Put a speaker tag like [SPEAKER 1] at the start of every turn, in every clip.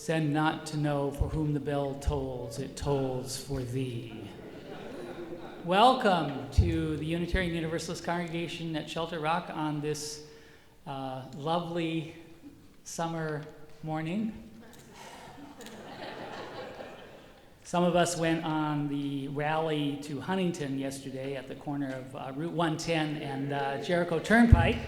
[SPEAKER 1] Send not to know for whom the bell tolls, it tolls for thee. Welcome to the Unitarian Universalist congregation at Shelter Rock on this lovely summer morning. Some of us went on the rally to Huntington yesterday at the corner of Route 110 and Jericho Turnpike.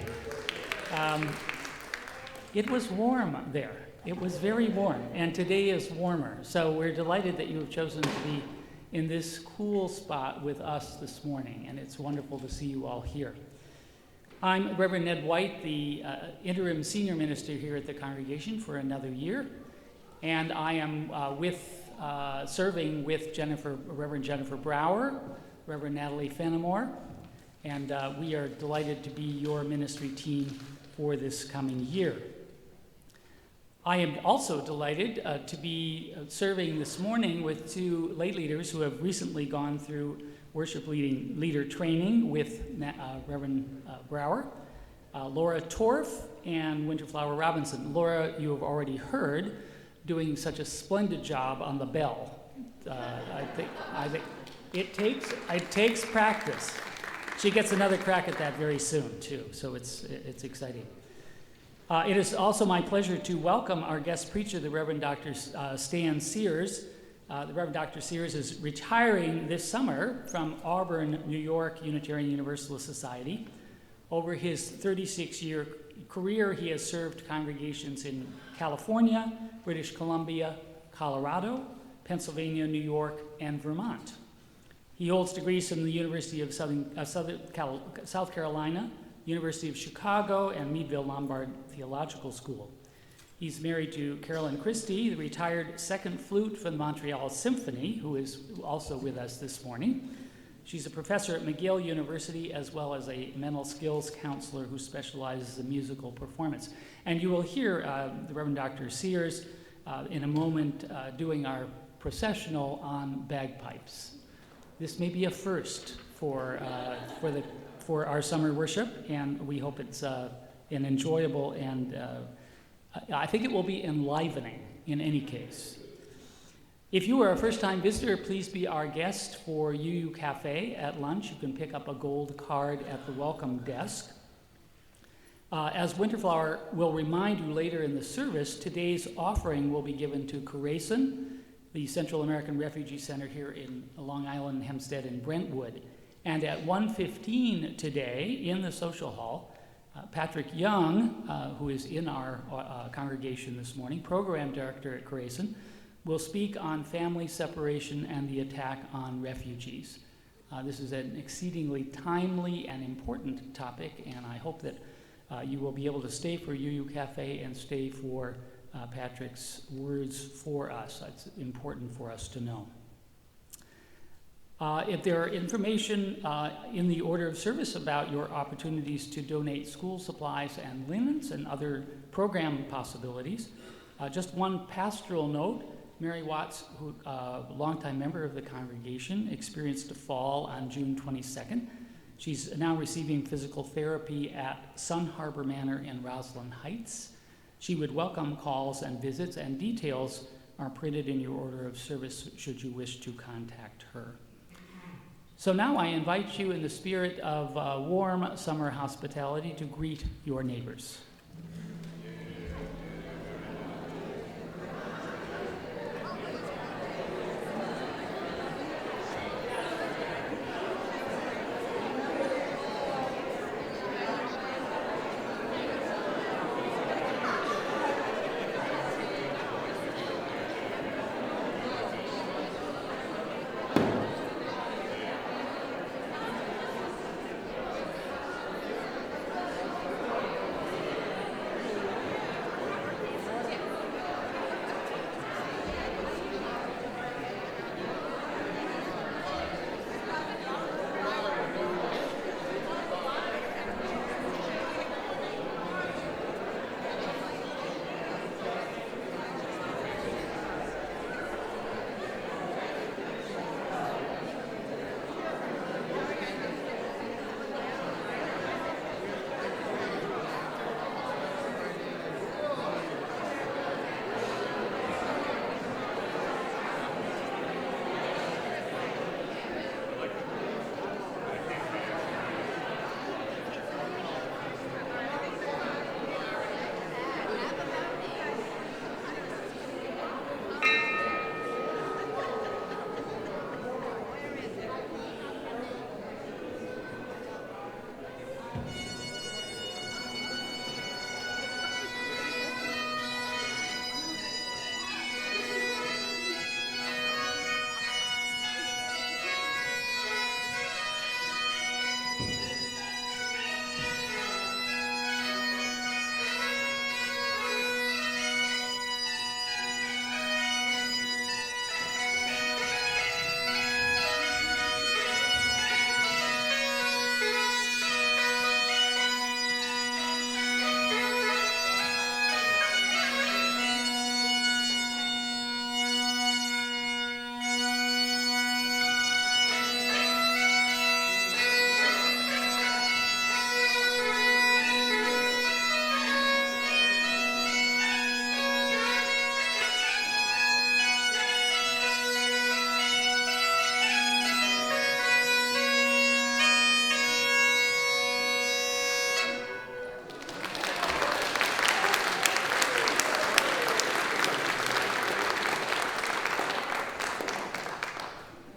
[SPEAKER 1] It was warm there. It was very warm, and today is warmer. So we're delighted that you have chosen to be in this cool spot with us this morning, and it's wonderful to see you all here. I'm Reverend Ned White, the interim senior minister here at the congregation for another year, and I am serving with Reverend Jennifer Brower, Reverend Natalie Fenimore, and we are delighted to be your ministry team for this coming year. I am also delighted to be serving this morning with two lay leaders who have recently gone through worship leader training with Reverend Brower, Laura Torf and Winterflower Robinson. Laura, you have already heard, doing such a splendid job on the bell. I think it takes practice. She gets another crack at that very soon too, so it's exciting. It is also my pleasure to welcome our guest preacher, the Reverend Dr. Stan Sears. The Reverend Dr. Sears is retiring this summer from Auburn, New York Unitarian Universalist Society. Over his 36-year career, he has served congregations in California, British Columbia, Colorado, Pennsylvania, New York, and Vermont. He holds degrees from the University of South Carolina, University of Chicago, and Meadville Lombard Theological School. He's married to Carolyn Christie, the retired second flute from the Montreal Symphony, who is also with us this morning. She's a professor at McGill University, as well as a mental skills counselor who specializes in musical performance. And you will hear the Reverend Dr. Sears in a moment doing our processional on bagpipes. This may be a first for our summer worship, and we hope it's an enjoyable and I think it will be enlivening in any case. If you are a first-time visitor, please be our guest for UU Cafe at lunch. You can pick up a gold card at the welcome desk. As Winterflower will remind you later in the service, today's offering will be given to Corazon, the Central American Refugee Center here in Long Island, Hempstead, and Brentwood. And at 1:15 today in the social hall, Patrick Young, who is in our congregation this morning, program director at Corazon, will speak on family separation and the attack on refugees. This is an exceedingly timely and important topic, and I hope that you will be able to stay for UU Cafe and stay for Patrick's words for us. It's important for us to know. If there are information in the order of service about your opportunities to donate school supplies and linens and other program possibilities, just one pastoral note. Mary Watts, who a longtime member of the congregation, experienced a fall on June 22nd. She's now receiving physical therapy at Sun Harbor Manor in Roslyn Heights. She would welcome calls and visits, and details are printed in your order of service should you wish to contact her. So now I invite you in the spirit of warm summer hospitality to greet your neighbors.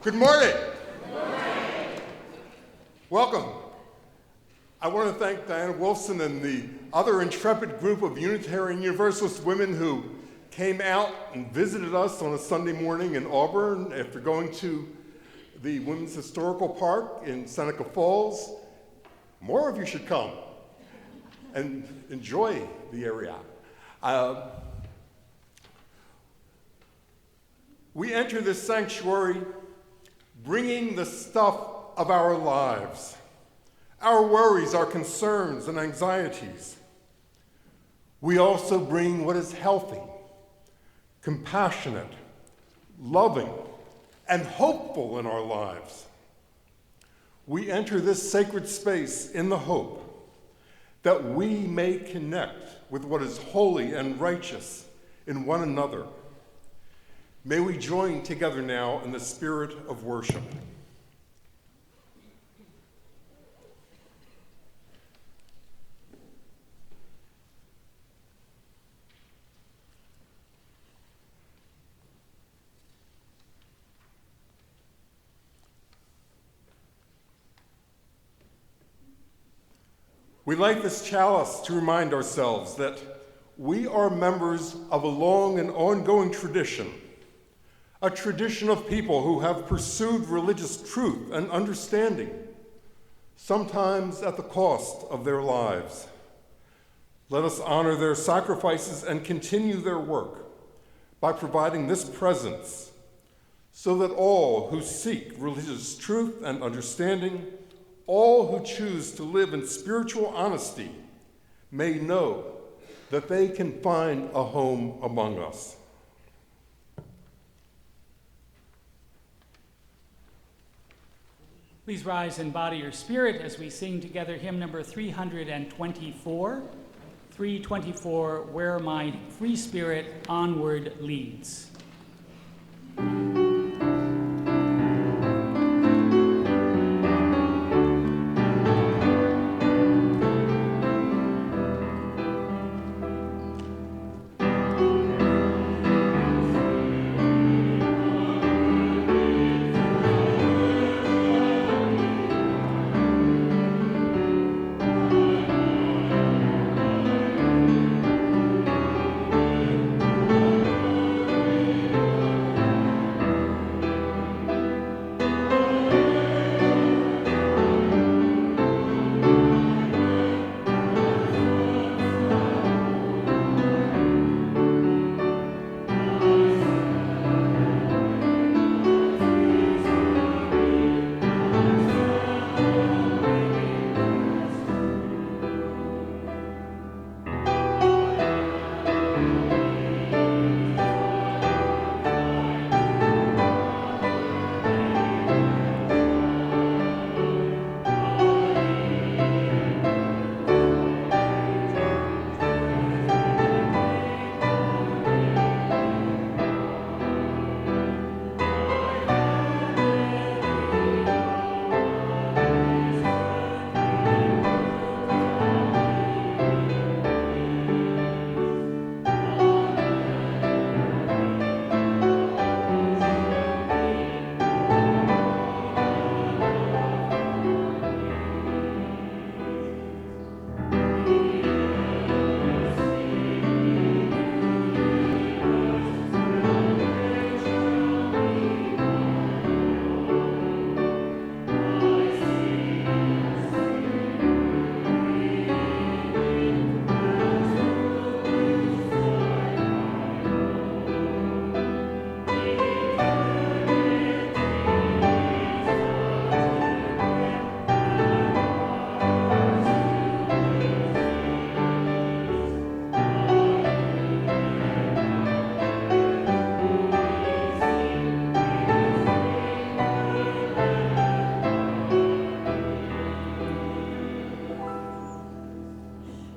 [SPEAKER 2] Good morning. Good morning. Welcome. I want to thank Diana Wolfson and the other intrepid group of Unitarian Universalist women who came out and visited us on a Sunday morning in Auburn after going to the Women's Historical Park in Seneca Falls. More of you should come and enjoy the area. We enter this sanctuary bringing the stuff of our lives, our worries, our concerns, and anxieties. We also bring what is healthy, compassionate, loving, and hopeful in our lives. We enter this sacred space in the hope that we may connect with what is holy and righteous in one another. May we join together now in the spirit of worship. We light this chalice to remind ourselves that we are members of a long and ongoing tradition, a tradition of people who have pursued religious truth and understanding, sometimes at the cost of their lives. Let us honor their sacrifices and continue their work by providing this presence so that all who seek religious truth and understanding, all who choose to live in spiritual honesty, may know that they can find a home among us.
[SPEAKER 1] Please rise in body or spirit as we sing together hymn number 324. 324, Where My Free Spirit Onward Leads.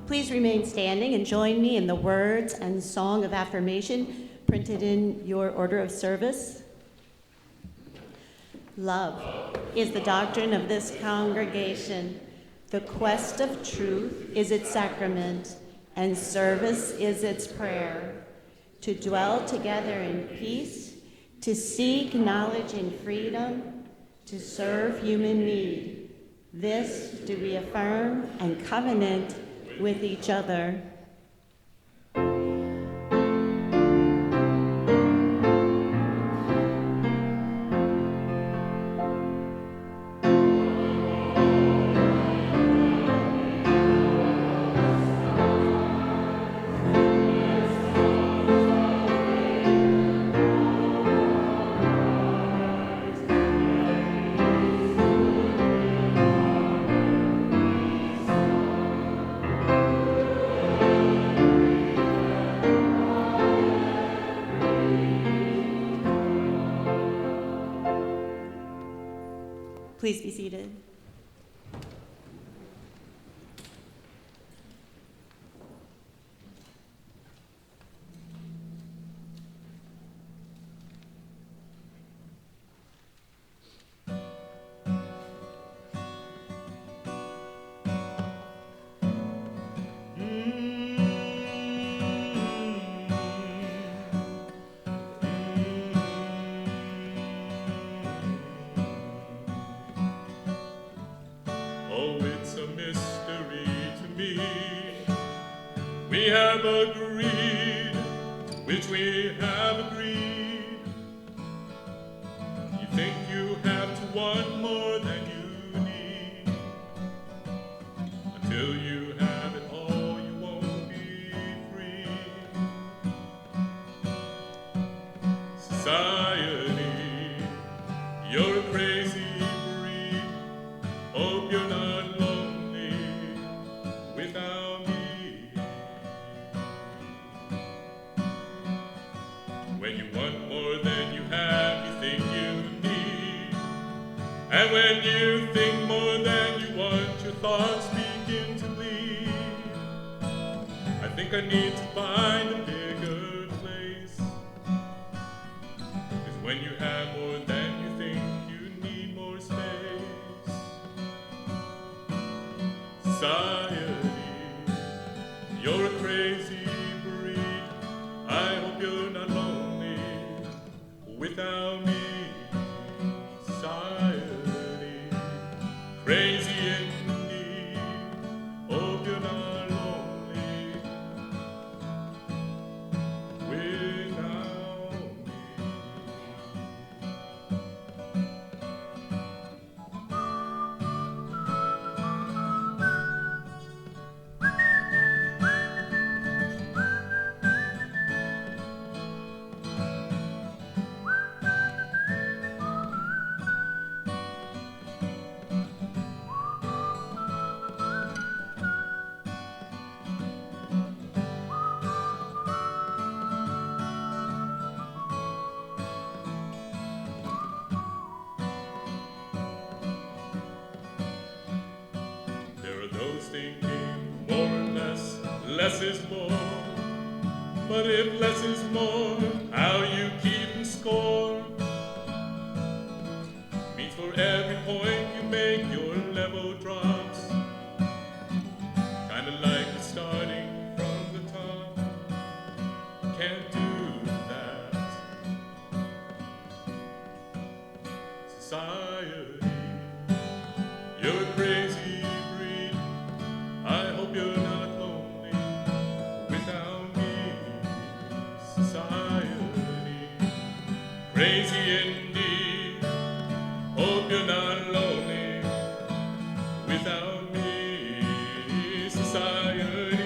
[SPEAKER 3] Please remain standing and join me in the words and song of affirmation printed in your order of service. Love is the doctrine of this congregation. The quest of truth is its sacrament, and service is its prayer. To dwell together in peace, to seek knowledge and freedom, to serve human need. This do we affirm and covenant with each other. Please be seated.
[SPEAKER 4] Oh, it's a mystery to me. We have agreed, which we have agreed. You think you have to want more than you need. Until you have it all, you won't be free. Society, you're a crazy breed. Hope you're not lonely without me. When you want more than you have, you think you need. And when you think more than you want, your thoughts begin to lead. I think I need to find a bigger place. 'Cause when you have more than you think, you need more space. Society, you're a crazy breed. I hope you're not lonely without me. Society, crazy indeed. Hope you're not lonely without me. There are those thinking more or less is more. But if less is more, how you keeping score? Means for every point you make, your level drops. Kinda like you're starting from the top. Can't do that. Society, you're a crazy breed. I hope you're not lonely without me. Society, crazy indeed. Hope you're not lonely without me. Society,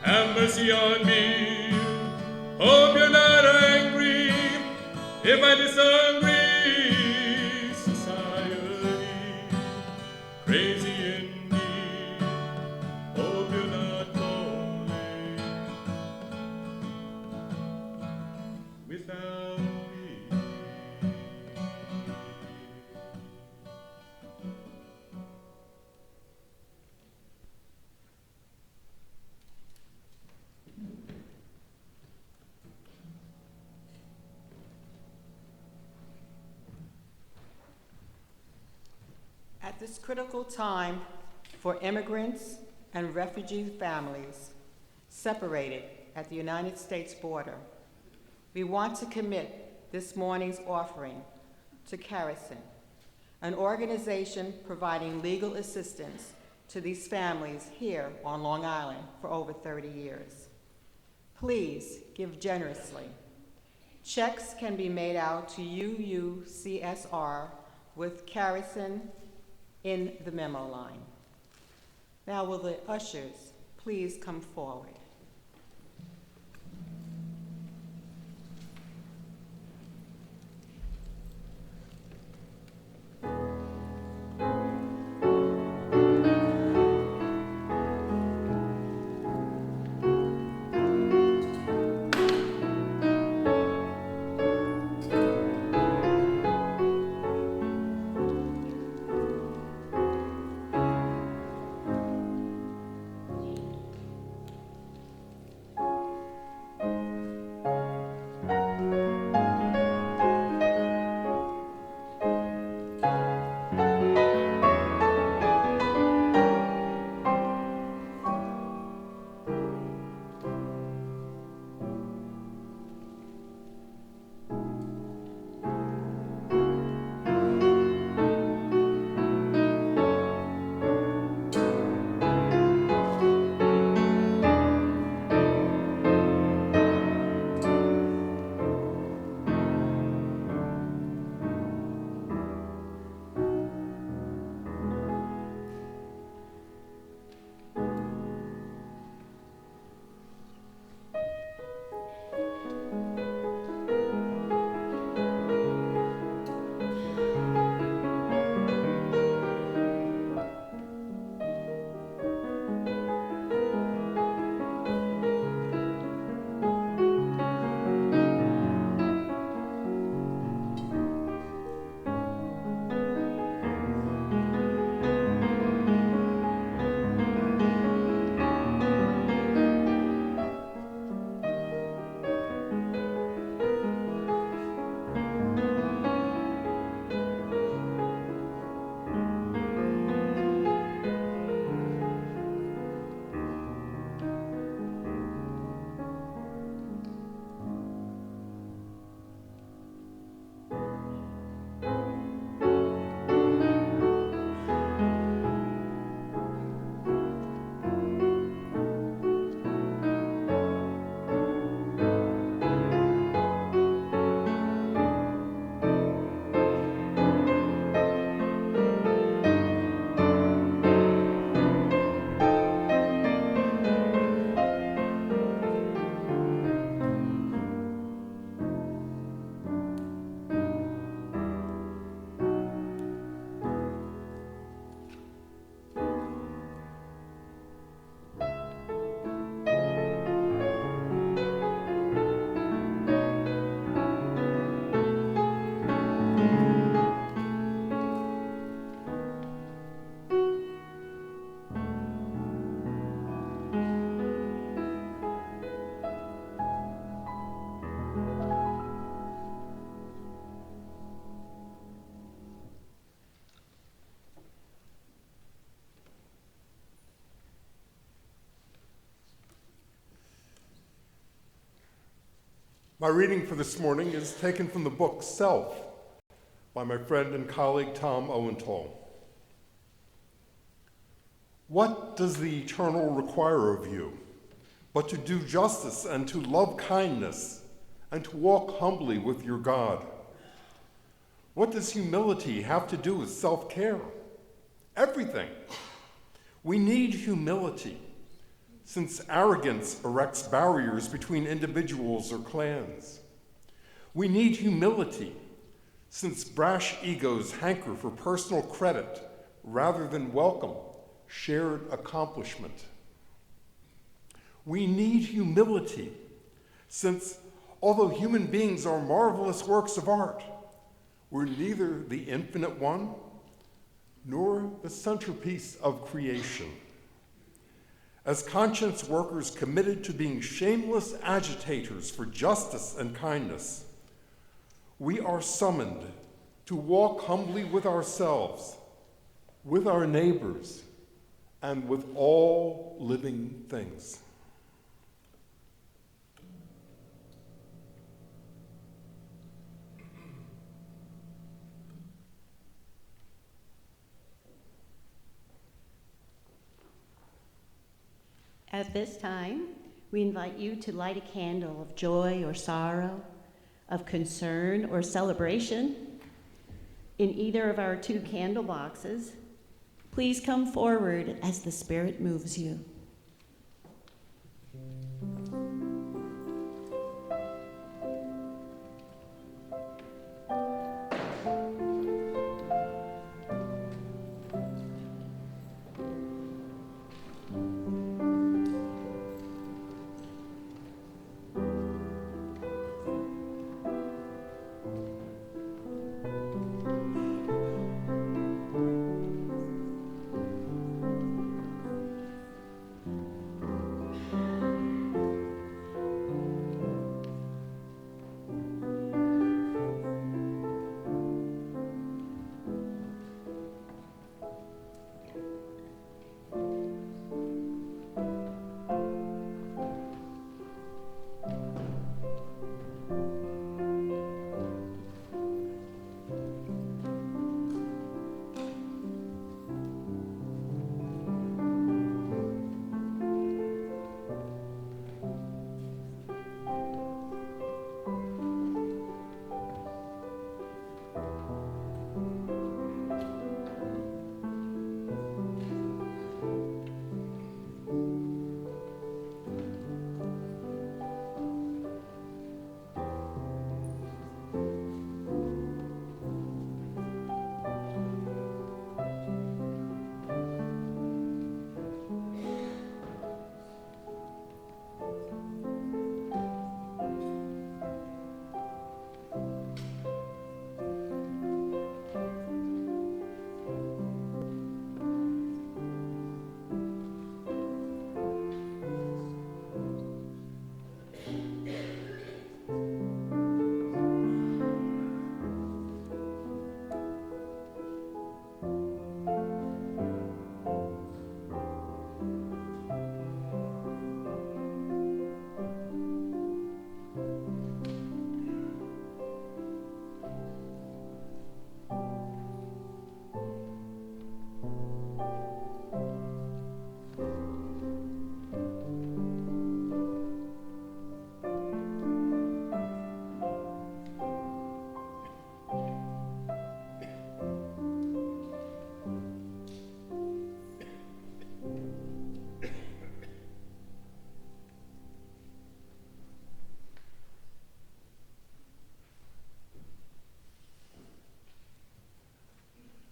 [SPEAKER 4] have mercy on me. Hope you're not angry if I disagree. Society, crazy indeed. Hope you're not lonely without me.
[SPEAKER 5] At this critical time for immigrants and refugee families separated at the United States border, we want to commit this morning's offering to Carison, an organization providing legal assistance to these families here on Long Island for over 30 years. Please give generously. Checks can be made out to UUCSR with Carison in the memo line. Now will the ushers please come forward?
[SPEAKER 2] My reading for this morning is taken from the book Self by my friend and colleague Tom Owenthal. What does the Eternal require of you but to do justice and to love kindness and to walk humbly with your God? What does humility have to do with self-care? Everything. We need humility, since arrogance erects barriers between individuals or clans. We need humility, since brash egos hanker for personal credit rather than welcome shared accomplishment. We need humility, since although human beings are marvelous works of art, we're neither the infinite one nor the centerpiece of creation. As conscience workers committed to being shameless agitators for justice and kindness, we are summoned to walk humbly with ourselves, with our neighbors, and with all living things.
[SPEAKER 3] At this time, we invite you to light a candle of joy or sorrow, of concern or celebration in either of our 2 candle boxes. Please come forward as the Spirit moves you.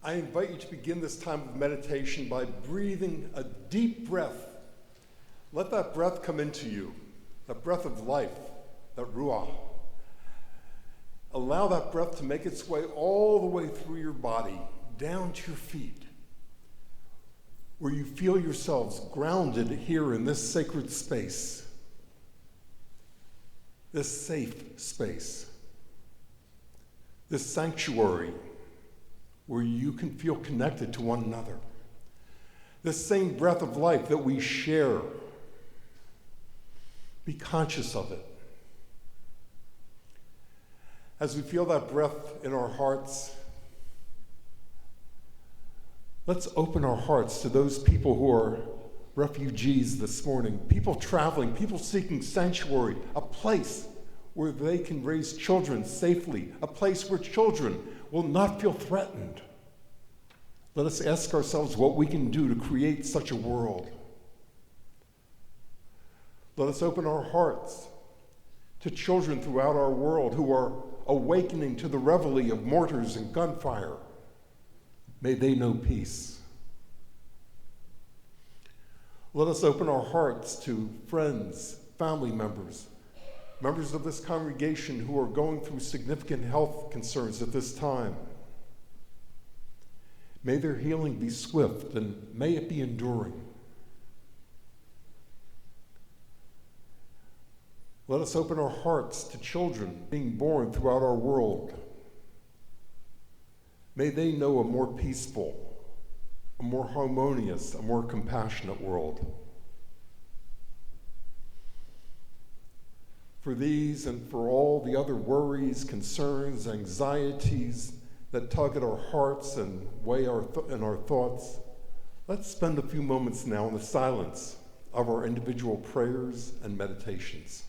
[SPEAKER 2] I invite you to begin this time of meditation by breathing a deep breath. Let that breath come into you, that breath of life, that ruah. Allow that breath to make its way all the way through your body, down to your feet, where you feel yourselves grounded here in this sacred space, this safe space, this sanctuary where you can feel connected to one another. This same breath of life that we share. Be conscious of it. As we feel that breath in our hearts, let's open our hearts to those people who are refugees this morning, people traveling, people seeking sanctuary, a place where they can raise children safely, a place where children will not feel threatened. Let us ask ourselves what we can do to create such a world. Let us open our hearts to children throughout our world who are awakening to the reveille of mortars and gunfire. May they know peace. Let us open our hearts to friends, family members, members of this congregation who are going through significant health concerns at this time. May their healing be swift and may it be enduring. Let us open our hearts to children being born throughout our world. May they know a more peaceful, a more harmonious, a more compassionate world. For these and for all the other worries, concerns, anxieties that tug at our hearts and weigh in our thoughts, let's spend a few moments now in the silence of our individual prayers and meditations.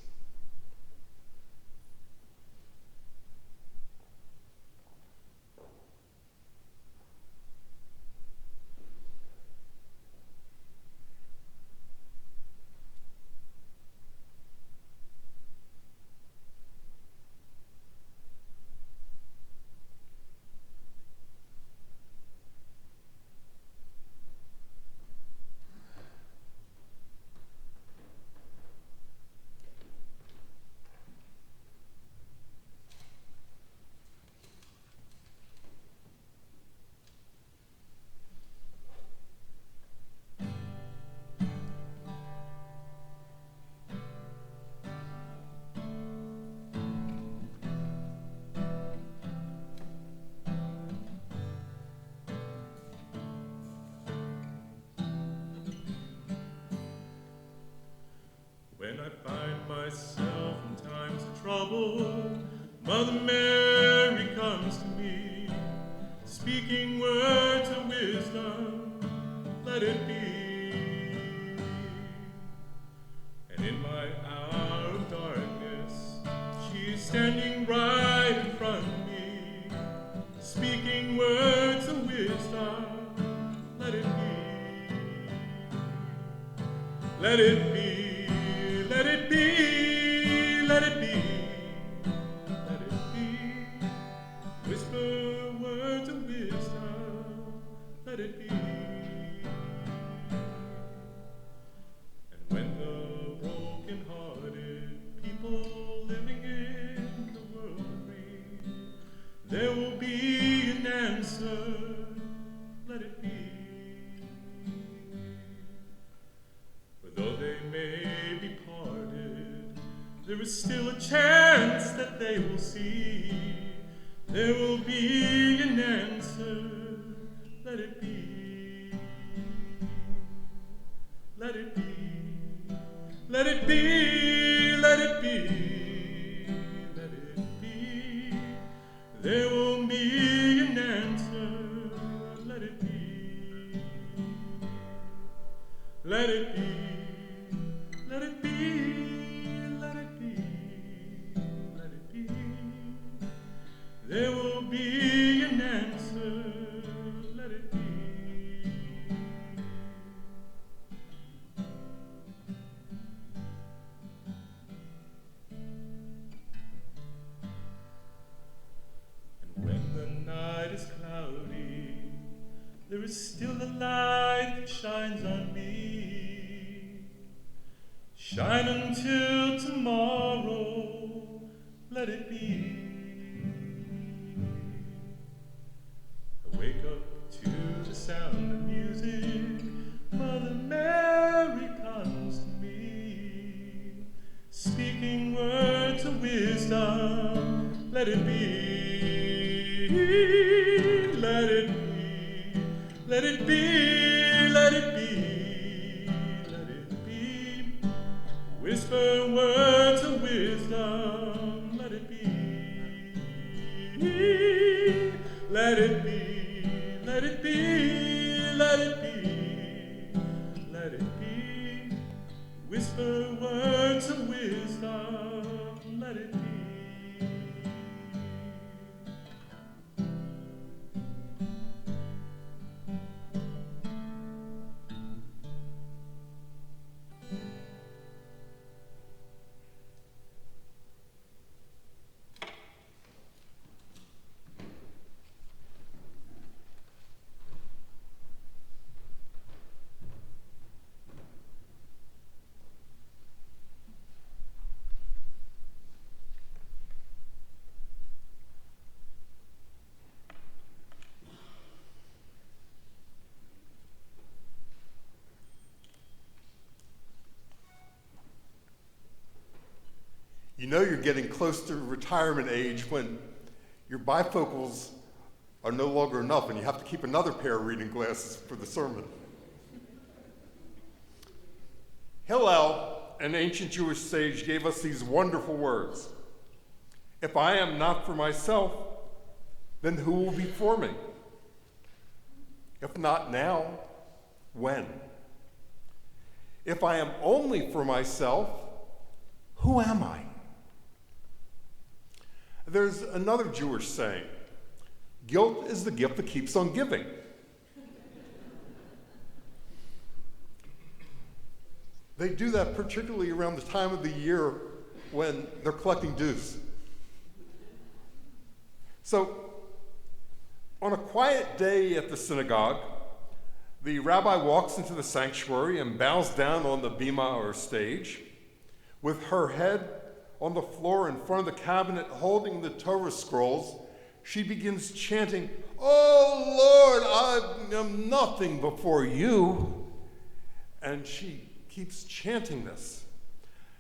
[SPEAKER 4] When I find myself in times of trouble, Mother Mary comes to me, speaking words of wisdom, let it be. And in my hour of darkness, she's standing right in front of me, speaking words of wisdom, let it be. Let it be. Let it be, let it be, let it be. Whisper words of wisdom, let it be. And when the broken-hearted people living in the world agree, there will be an answer, let it be. For though they may be parted, there is still a chance that they will see. There will be an answer, let it be. Let it be. Let it be, let it be, let it be. There will be an answer, let it be. Let it be. Let it be, let it be, let it be. There will be an answer, let it be. And when the night is cloudy, there is still a light that shines on me. Shine until tomorrow, let it be. I wake up to the sound of music, Mother Mary comes to me, speaking words of wisdom, let it be. Let it be, let it be, let it be, let it be. Whisper words of wisdom, let it be. Let it be, let it be, let it be, let it be. Whisper words of wisdom, let it be.
[SPEAKER 2] You know you're getting close to retirement age when your bifocals are no longer enough and you have to keep another pair of reading glasses for the sermon. Hillel, an ancient Jewish sage, gave us these wonderful words. If I am not for myself, then who will be for me? If not now, when? If I am only for myself, who am I? There's another Jewish saying, guilt is the gift that keeps on giving. They do that particularly around the time of the year when they're collecting dues. So, on a quiet day at the synagogue, the rabbi walks into the sanctuary and bows down on the bima or stage. With her head on the floor in front of the cabinet holding the Torah scrolls, she begins chanting, "Oh Lord, I am nothing before you." And she keeps chanting this.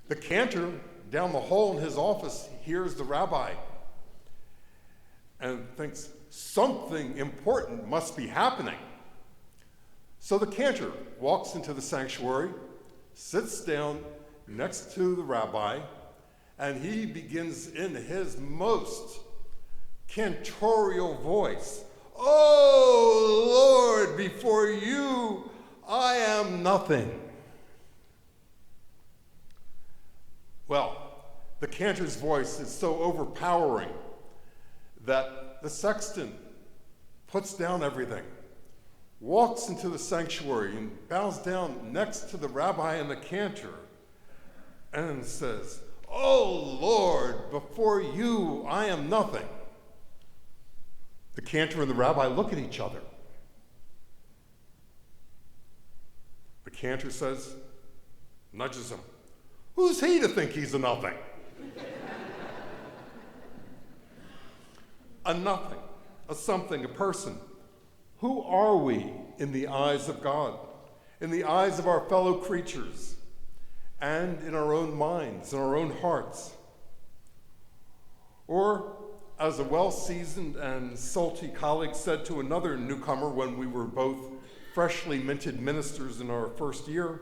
[SPEAKER 2] The cantor down the hall in his office hears the rabbi and thinks something important must be happening. So the cantor walks into the sanctuary, sits down next to the rabbi, and he begins in his most cantorial voice, "Oh Lord, before you I am nothing." Well, the cantor's voice is so overpowering that the sexton puts down everything, walks into the sanctuary and bows down next to the rabbi and the cantor and says, "Oh Lord, before you I am nothing." The cantor and the rabbi look at each other. The cantor says, nudges him, "Who's he to think he's a nothing?" A nothing, a something, a person. Who are we in the eyes of God, in the eyes of our fellow creatures, and in our own minds, in our own hearts? Or, as a well-seasoned and salty colleague said to another newcomer when we were both freshly minted ministers in our first year,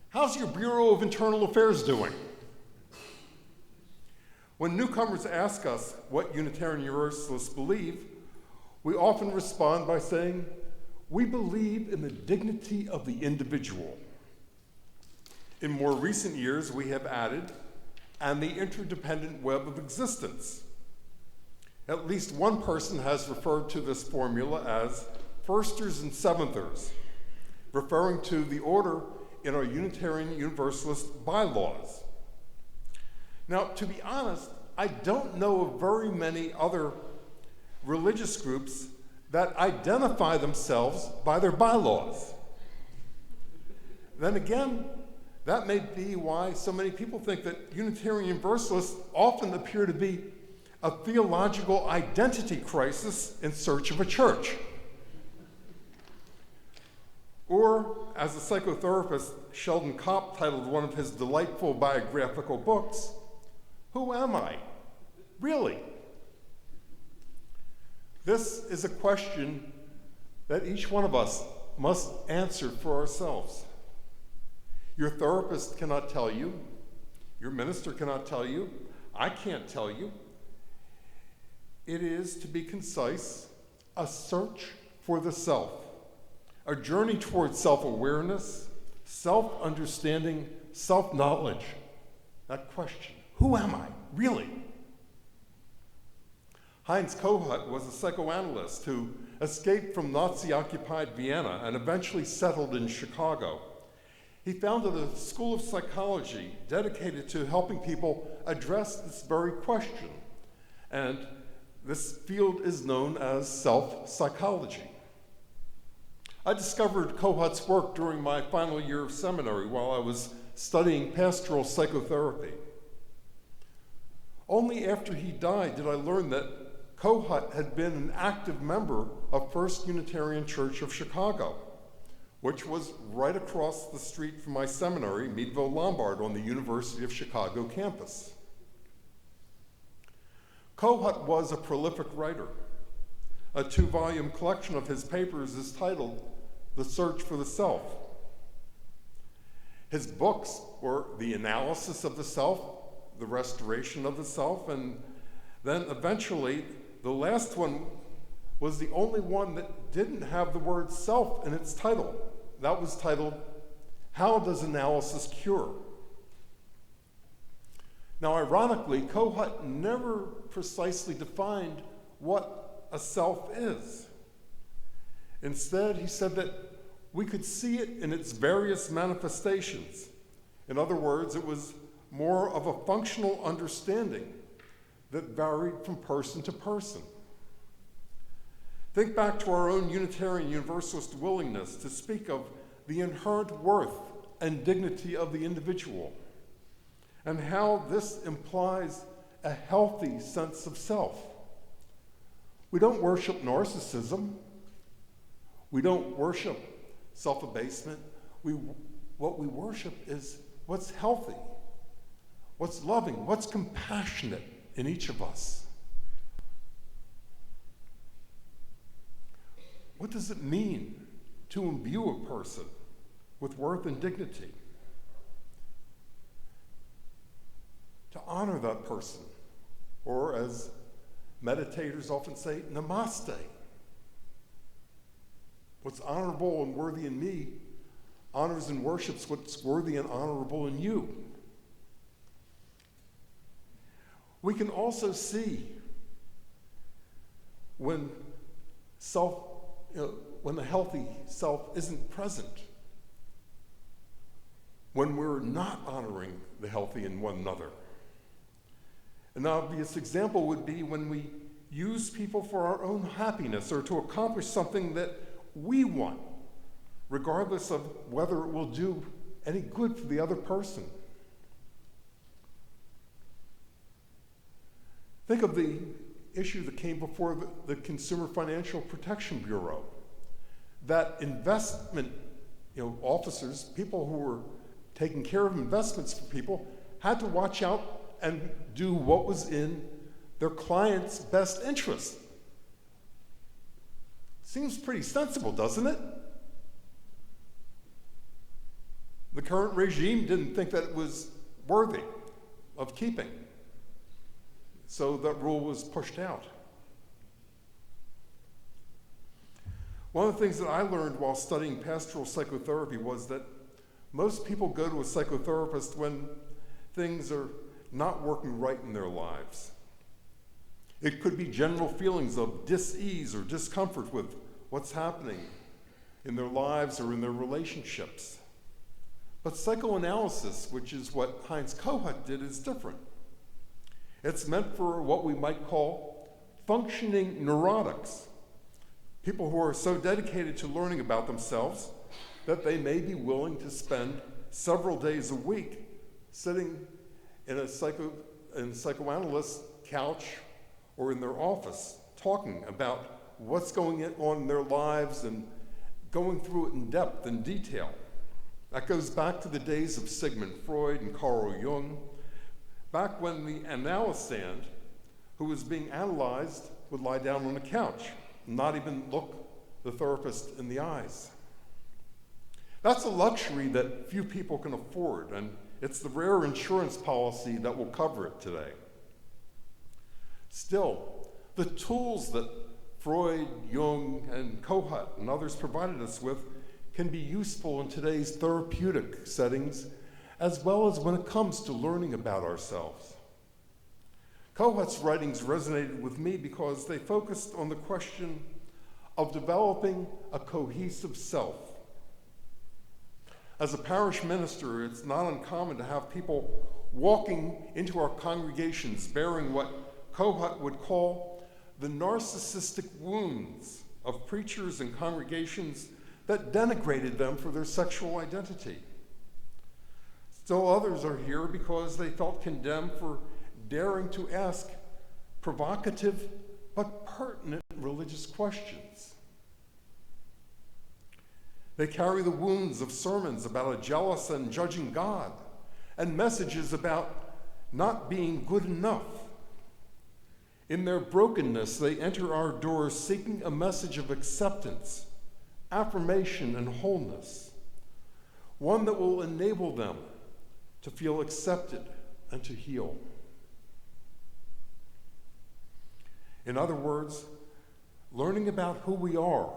[SPEAKER 2] "How's your Bureau of Internal Affairs doing?" When newcomers ask us what Unitarian Universalists believe, we often respond by saying, "We believe in the dignity of the individual." In more recent years, we have added, "and the interdependent web of existence." At least one person has referred to this formula as firsters and seventhers, referring to the order in our Unitarian Universalist bylaws. Now, to be honest, I don't know of very many other religious groups that identify themselves by their bylaws. Then again, that may be why so many people think that Unitarian Universalists often appear to be a theological identity crisis in search of a church. Or, as the psychotherapist Sheldon Kopp titled one of his delightful biographical books, "Who am I? Really?" This is a question that each one of us must answer for ourselves. Your therapist cannot tell you. Your minister cannot tell you. I can't tell you. It is, to be concise, a search for the self, a journey towards self-awareness, self-understanding, self-knowledge. That question, who am I, really? Heinz Kohut was a psychoanalyst who escaped from Nazi-occupied Vienna and eventually settled in Chicago. He founded a school of psychology dedicated to helping people address this very question, and this field is known as self-psychology. I discovered Kohut's work during my final year of seminary while I was studying pastoral psychotherapy. Only after he died did I learn that Kohut had been an active member of First Unitarian Church of Chicago, which was right across the street from my seminary, Meadville Lombard, on the University of Chicago campus. Kohut was a prolific writer. A 2-volume collection of his papers is titled The Search for the Self. His books were The Analysis of the Self, The Restoration of the Self, and then eventually the last one was the only one that didn't have the word self in its title. That was titled How does analysis cure? Now, ironically, Kohut never precisely defined what a self is. Instead, he said that we could see it in its various manifestations. In other words, it was more of a functional understanding that varied from person to person. Think back to our own Unitarian Universalist willingness to speak of the inherent worth and dignity of the individual, and how this implies a healthy sense of self. We don't worship narcissism. We don't worship self-abasement. What we worship is what's healthy, what's loving, what's compassionate in each of us. What does it mean to imbue a person with worth and dignity? To honor that person, or as meditators often say, namaste. What's honorable and worthy in me honors and worships what's worthy and honorable in you. We can also see when the healthy self isn't present, when we're not honoring the healthy in one another. An obvious example would be when we use people for our own happiness or to accomplish something that we want, regardless of whether it will do any good for the other person. Think of the issue that came before the Consumer Financial Protection Bureau, that investment officers, people who were taking care of investments for people, had to watch out and do what was in their client's best interest. Seems pretty sensible, doesn't it? The current regime didn't think that it was worthy of keeping, so that rule was pushed out. One of the things that I learned while studying pastoral psychotherapy was that most people go to a psychotherapist when things are not working right in their lives. It could be general feelings of dis-ease or discomfort with what's happening in their lives or in their relationships. But psychoanalysis, which is what Heinz Kohut did, is different. It's meant for what we might call functioning neurotics, people who are so dedicated to learning about themselves that they may be willing to spend several days a week sitting in a psychoanalyst's couch or in their office talking about what's going on in their lives and going through it in depth and detail. That goes back to the days of Sigmund Freud and Carl Jung, back when the analysand who was being analyzed would lie down on a couch and not even look the therapist in the eyes. That's a luxury that few people can afford, and it's the rare insurance policy that will cover it today. Still, the tools that Freud, Jung, and Kohut and others provided us with can be useful in today's therapeutic settings, as well as when it comes to learning about ourselves. Kohut's writings resonated with me because they focused on the question of developing a cohesive self. As a parish minister, it's not uncommon to have people walking into our congregations bearing what Kohut would call the narcissistic wounds of preachers and congregations that denigrated them for their sexual identity. Still others are here because they felt condemned for daring to ask provocative but pertinent religious questions. They carry the wounds of sermons about a jealous and judging God and messages about not being good enough. In their brokenness, they enter our doors seeking a message of acceptance, affirmation, and wholeness, one that will enable them to feel accepted and to heal. In other words, learning about who we are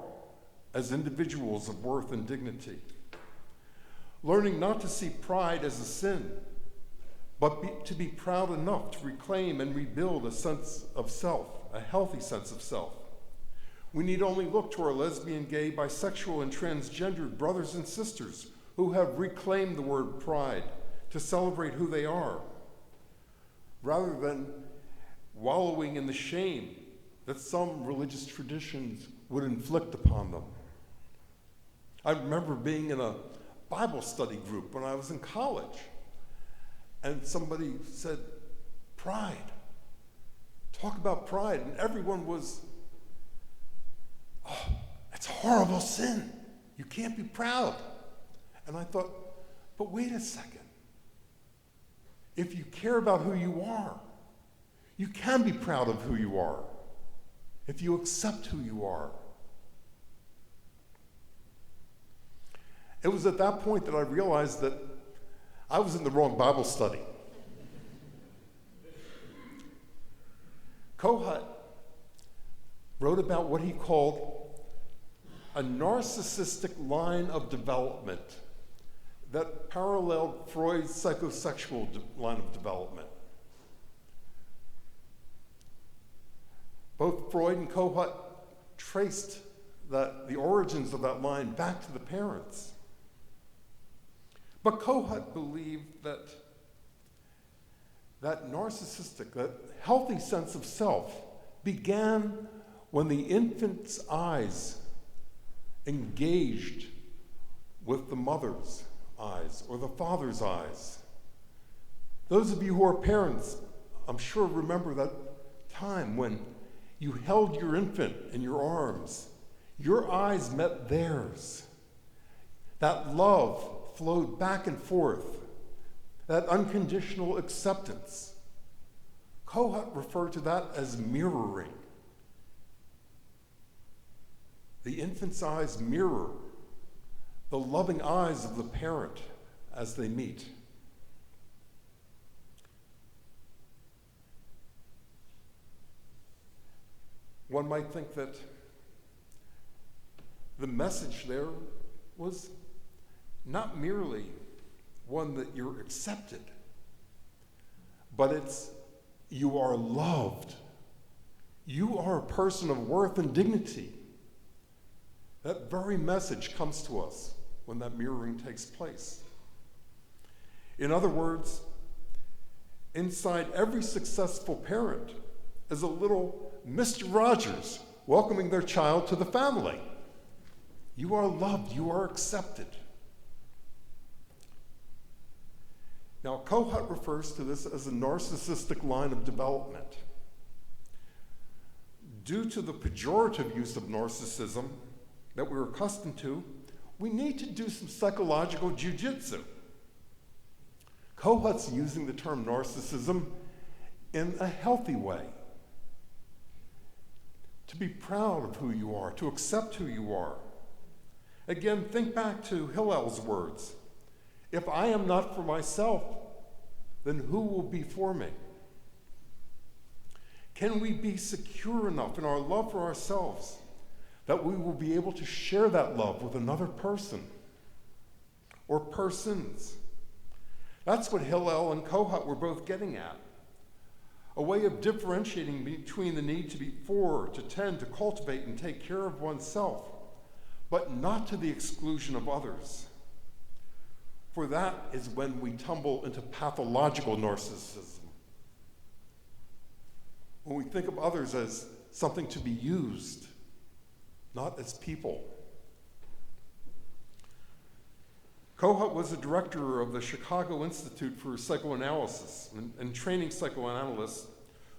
[SPEAKER 2] as individuals of worth and dignity. learning not to see pride as a sin, but to be proud enough to reclaim and rebuild a sense of self, a healthy sense of self. We need only look to our lesbian, gay, bisexual, and transgendered brothers and sisters who have reclaimed the word pride to celebrate who they are, rather than wallowing in the shame that some religious traditions would inflict upon them. I remember being in a Bible study group when I was in college, and somebody said, pride. Talk about pride. And everyone was, oh, it's a horrible sin. You can't be proud. And I thought, but wait a second. If you care about who you are, you can be proud of who you are. If you accept who you are. It was at that point that I realized that I was in the wrong Bible study. Kohut wrote about what he called a narcissistic line of development that paralleled Freud's psychosexual line of development. Both Freud and Kohut traced the origins of that line back to the parents. But Kohut believed that narcissistic, that healthy sense of self began when the infant's eyes engaged with the mother's eyes or the father's eyes. Those of you who are parents, I'm sure remember that time when you held your infant in your arms. Your eyes met theirs. That love flowed back and forth, that unconditional acceptance. Kohut referred to that as mirroring. The infant's eyes mirror the loving eyes of the parent as they meet. One might think that the message there was not merely one that you're accepted, but it's you are loved. You are a person of worth and dignity. That very message comes to us when that mirroring takes place. In other words, inside every successful parent is a little Mr. Rogers welcoming their child to the family. You are loved, you are accepted. Now, Kohut refers to this as a narcissistic line of development. Due to the pejorative use of narcissism that we're accustomed to, we need to do some psychological jujitsu. Kohut's using the term narcissism in a healthy way. To be proud of who you are, to accept who you are. Again, think back to Hillel's words. If I am not for myself, then who will be for me? Can we be secure enough in our love for ourselves that we will be able to share that love with another person or persons? That's what Hillel and Kohut were both getting at. A way of differentiating between the need to be for, to tend, to cultivate, and take care of oneself, but not to the exclusion of others. For that is when we tumble into pathological narcissism. When we think of others as something to be used, not as people. Kohut was the director of the Chicago Institute for Psychoanalysis and training psychoanalysts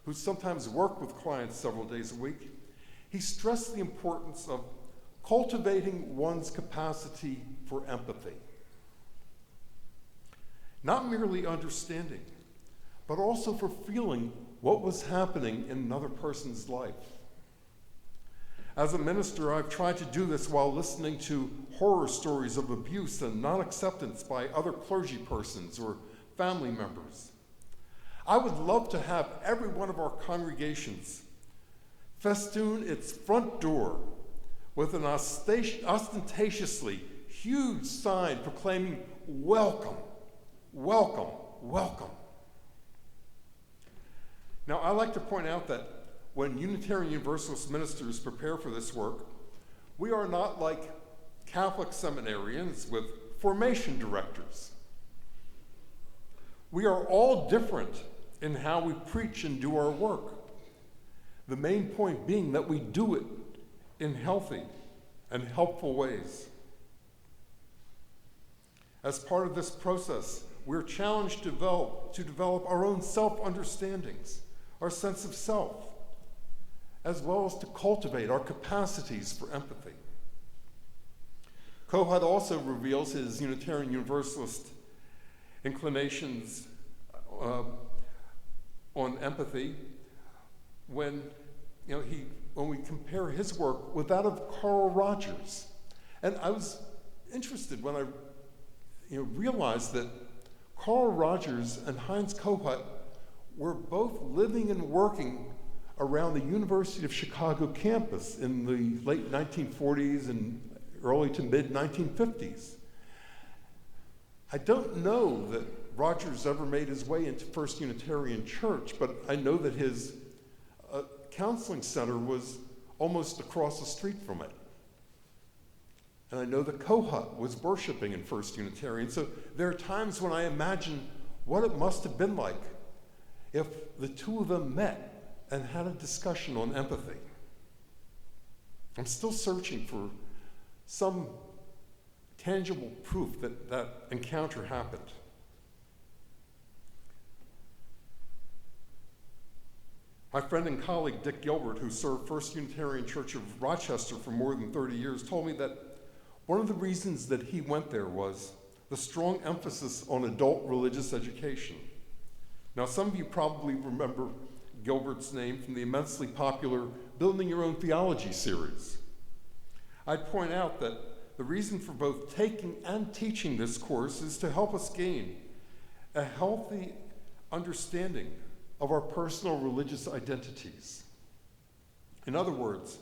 [SPEAKER 2] who sometimes work with clients several days a week. He stressed the importance of cultivating one's capacity for empathy. Not merely understanding, but also for feeling what was happening in another person's life. As a minister, I've tried to do this while listening to horror stories of abuse and non-acceptance by other clergy persons or family members. I would love to have every one of our congregations festoon its front door with an ostentatiously huge sign proclaiming welcome, welcome, welcome. Now, I like to point out that when Unitarian Universalist ministers prepare for this work, we are not like Catholic seminarians with formation directors. We are all different in how we preach and do our work. The main point being that we do it in healthy and helpful ways. As part of this process, we're challenged to develop our own self-understandings, our sense of self, as well as to cultivate our capacities for empathy. Kohut also reveals his Unitarian Universalist inclinations on empathy when we compare his work with that of Carl Rogers. And I was interested when I realized that Carl Rogers and Heinz Kohut were both living and working around the University of Chicago campus in the late 1940s and early to mid 1950s. I don't know that Rogers ever made his way into First Unitarian Church, but I know that his counseling center was almost across the street from it. And I know that Kohut was worshiping in First Unitarian. So there are times when I imagine what it must have been like if the two of them met and had a discussion on empathy. I'm still searching for some tangible proof that that encounter happened. My friend and colleague Dick Gilbert, who served First Unitarian Church of Rochester for more than 30 years, told me that one of the reasons that he went there was the strong emphasis on adult religious education. Now, some of you probably remember Gilbert's name from the immensely popular Building Your Own Theology series. I'd point out that the reason for both taking and teaching this course is to help us gain a healthy understanding of our personal religious identities. In other words,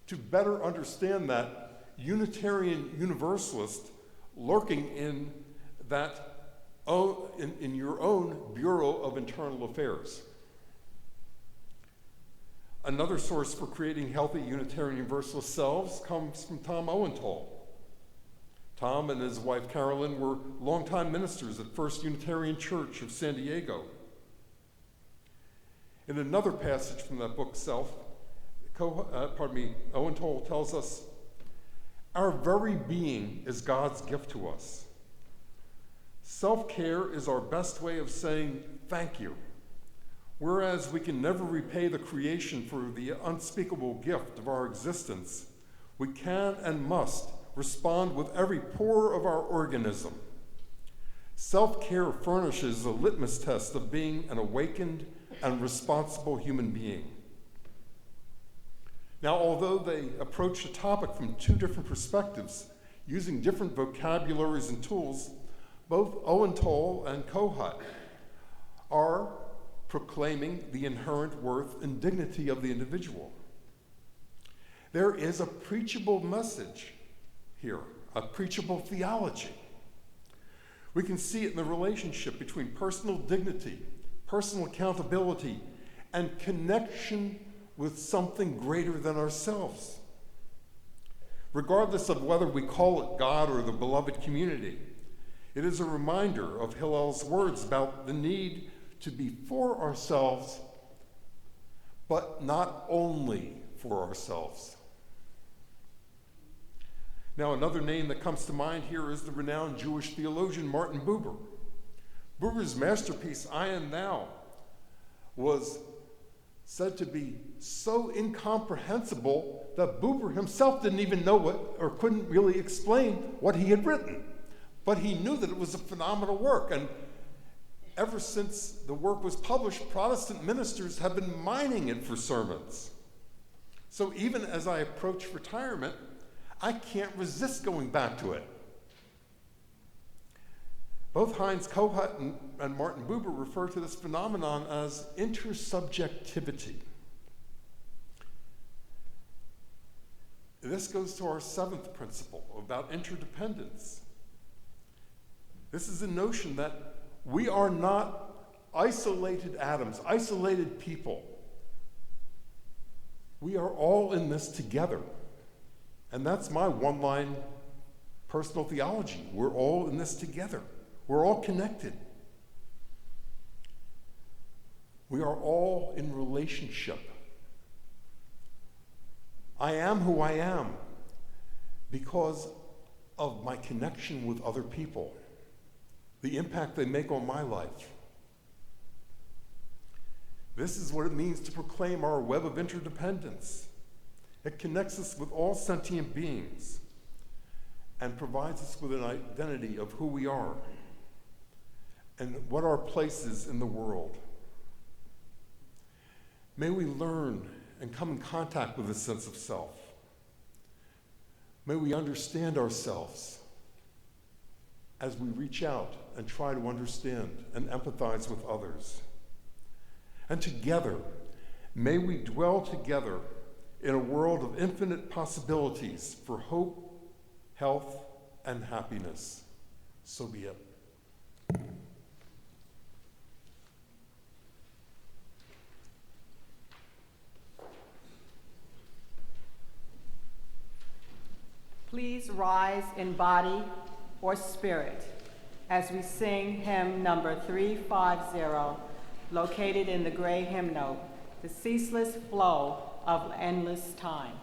[SPEAKER 2] to better understand that Unitarian Universalist lurking in that in your own Bureau of Internal Affairs. Another source for creating healthy Unitarian Universalist selves comes from Tom Owenthal. Tom and his wife Carolyn were longtime ministers at First Unitarian Church of San Diego. In another passage from that book, Owenthal tells us, our very being is God's gift to us. Self-care is our best way of saying thank you. Whereas we can never repay the creation for the unspeakable gift of our existence, we can and must respond with every pore of our organism. Self-care furnishes a litmus test of being an awakened and responsible human being. Now, although they approach the topic from two different perspectives, using different vocabularies and tools, both Owenthal and Kohut are proclaiming the inherent worth and dignity of the individual. There is a preachable message here, a preachable theology. We can see it in the relationship between personal dignity, personal accountability, and connection with something greater than ourselves. Regardless of whether we call it God or the beloved community, it is a reminder of Hillel's words about the need to be for ourselves, but not only for ourselves. Now, another name that comes to mind here is the renowned Jewish theologian Martin Buber. Buber's masterpiece, I Am Thou, was said to be so incomprehensible that Buber himself didn't even know what, or couldn't really explain what he had written. But he knew that it was a phenomenal work, and ever since the work was published, Protestant ministers have been mining it for sermons. So even as I approach retirement, I can't resist going back to it. Both Heinz Kohut and Martin Buber refer to this phenomenon as intersubjectivity. This goes to our seventh principle about interdependence. This is a notion that we are not isolated atoms, isolated people. We are all in this together. And that's my one-line personal theology. We're all in this together. We're all connected. We are all in relationship. I am who I am because of my connection with other people, the impact they make on my life. This is what it means to proclaim our web of interdependence. It connects us with all sentient beings and provides us with an identity of who we are and what our place is in the world. May we learn and come in contact with a sense of self. May we understand ourselves as we reach out and try to understand and empathize with others. And together, may we dwell together in a world of infinite possibilities for hope, health, and happiness. So be it.
[SPEAKER 5] Please rise in body or spirit as we sing hymn number 350, located in the gray hymn note, The Ceaseless Flow of Endless Time.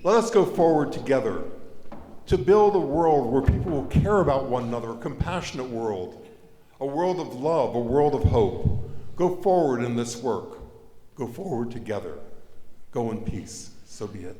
[SPEAKER 2] Let us go forward together to build a world where people will care about one another, a compassionate world, a world of love, a world of hope. Go forward in this work. Go forward together. Go in peace. So be it.